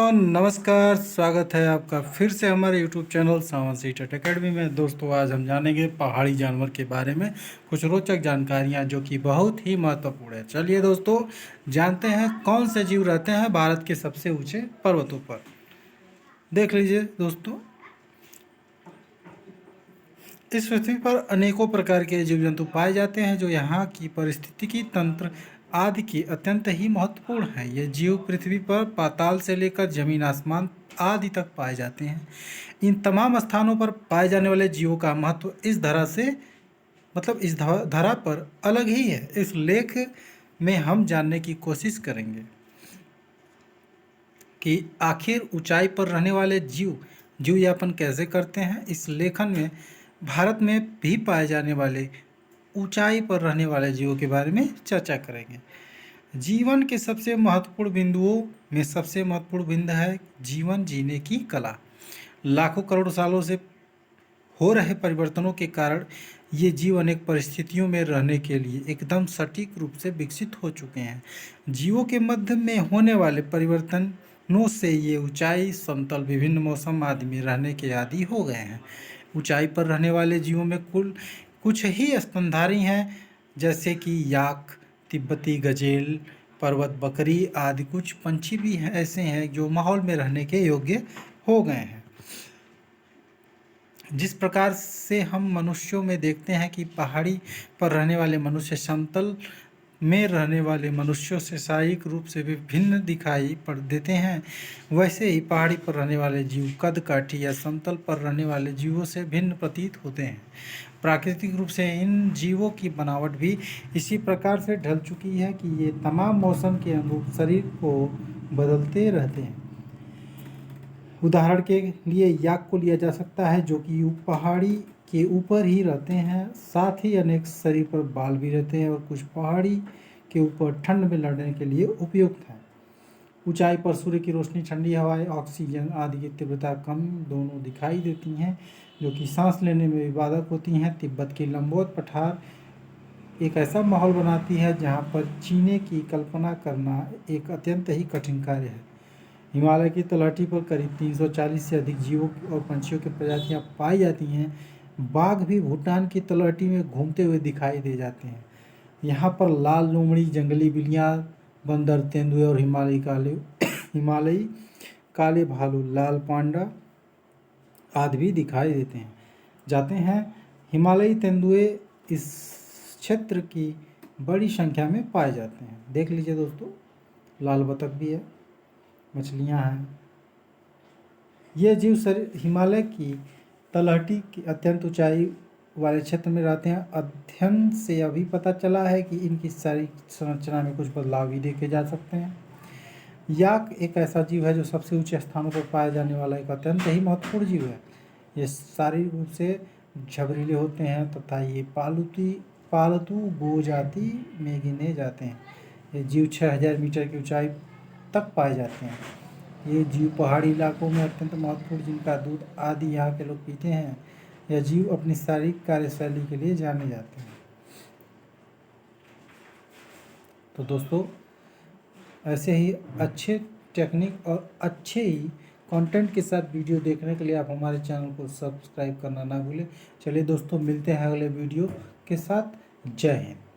तो नमस्कार, स्वागत है आपका फिर से हमारे यूट्यूब चैनल सावन सीट अकेडमी में। दोस्तों, आज हम जानेंगे पहाड़ी जानवर के बारे में कुछ रोचक जानकारियां जो कि बहुत ही महत्वपूर्ण है। चलिए दोस्तों, जानते हैं कौन से जीव रहते हैं भारत के सबसे ऊंचे पर्वतों पर। देख लीजिए दोस्तों, इस पृथ्वी पर अनेकों प्रकार के जीव जंतु पाए जाते हैं जो यहाँ की पारिस्थितिकी तंत्र आदि की अत्यंत ही महत्वपूर्ण है। ये जीव पृथ्वी पर पाताल से लेकर जमीन आसमान आदि तक पाए जाते हैं। इन तमाम स्थानों पर पाए जाने वाले जीवों का महत्व इस धरा से इस धरा पर अलग ही है। इस लेख में हम जानने की कोशिश करेंगे कि आखिर ऊंचाई पर रहने वाले जीव जीव यापन कैसे करते हैं। इस लेखन में भारत में भी पाए जाने वाले ऊंचाई पर रहने वाले जीवों के बारे में चर्चा करेंगे। जीवन के सबसे महत्वपूर्ण बिंदुओं में सबसे महत्वपूर्ण बिंदु है जीवन जीने की कला। लाखों करोड़ सालों से हो रहे परिवर्तनों के कारण ये जीव अनेक परिस्थितियों में रहने के लिए एकदम सटीक रूप से विकसित हो चुके हैं। जीवों के मध्य में होने वाले परिवर्तनों से ये ऊंचाई, समतल, विभिन्न मौसम आदि में रहने के आदी हो गए हैं। ऊंचाई पर रहने वाले जीवों में कुल कुछ ही स्तनधारी हैं, जैसे कि याक, तिब्बती गजेल, पर्वत बकरी आदि। कुछ पंछी भी हैं ऐसे हैं जो माहौल में रहने के योग्य हो गए हैं। जिस प्रकार से हम मनुष्यों में देखते हैं कि पहाड़ी पर रहने वाले मनुष्य समतल में रहने वाले मनुष्यों से शारीरिक रूप से विभिन्न दिखाई पड़ देते हैं, वैसे ही पहाड़ी पर रहने वाले जीव कद काठी या समतल पर रहने वाले जीवों से भिन्न प्रतीत होते हैं। प्राकृतिक रूप से इन जीवों की बनावट भी इसी प्रकार से ढल चुकी है कि ये तमाम मौसम के अनुरूप शरीर को बदलते रहते हैं। उदाहरण के लिए याक को लिया जा सकता है, जो कि पहाड़ी के ऊपर ही रहते हैं। साथ ही अनेक शरीर पर बाल भी रहते हैं और कुछ पहाड़ी के ऊपर ठंड में लड़ने के लिए उपयुक्त हैं। ऊंचाई पर सूर्य की रोशनी, ठंडी हवाएं, ऑक्सीजन आदि की तीव्रता कम दोनों दिखाई देती हैं, जो कि सांस लेने में भी बाधक होती हैं। तिब्बत की लंबवत पठार एक ऐसा माहौल बनाती है जहाँ पर जीने की कल्पना करना एक अत्यंत ही कठिन कार्य है। हिमालय की तलहटी पर करीब 340 से अधिक जीवों और पंछियों की प्रजातियां पाई जाती हैं। बाघ भी भूटान की तलहटी में घूमते हुए दिखाई दे जाते हैं। यहाँ पर लाल लोमड़ी, जंगली बिल्लियाँ, बंदर, तेंदुए और हिमालयी काले भालू, लाल पांडा आदि भी दिखाई देते हैं जाते हैं। हिमालयी तेंदुए इस क्षेत्र की बड़ी संख्या में पाए जाते हैं। देख लीजिए दोस्तों, लाल बतख भी है, मछलियाँ हैं। ये जीव हिमालय की तलहटी की अत्यंत ऊंचाई वाले क्षेत्र में रहते हैं। अध्ययन से अभी पता चला है कि इनकी शारीरिक संरचना में कुछ बदलाव भी देखे जा सकते हैं। याक एक ऐसा जीव है जो सबसे ऊंचे स्थानों पर पाया जाने वाला एक अत्यंत ही महत्वपूर्ण जीव है। ये शारीरिक रूप से झबरीले होते हैं तथा ये पालतू गो जाति में गिने जाते हैं। ये जीव 6000 मीटर की ऊंचाई तक पाए जाते हैं। ये जीव पहाड़ी इलाकों में अत्यंत महत्वपूर्ण, जिनका दूध आदि यहाँ के लोग पीते हैं। यह जीव अपनी शारीरिक कार्यशैली के लिए जाने जाते हैं। तो दोस्तों, ऐसे ही अच्छे टेक्निक और अच्छे ही कंटेंट के साथ वीडियो देखने के लिए आप हमारे चैनल को सब्सक्राइब करना ना भूलें। चलिए दोस्तों, मिलते हैं अगले वीडियो के साथ। जय हिंद।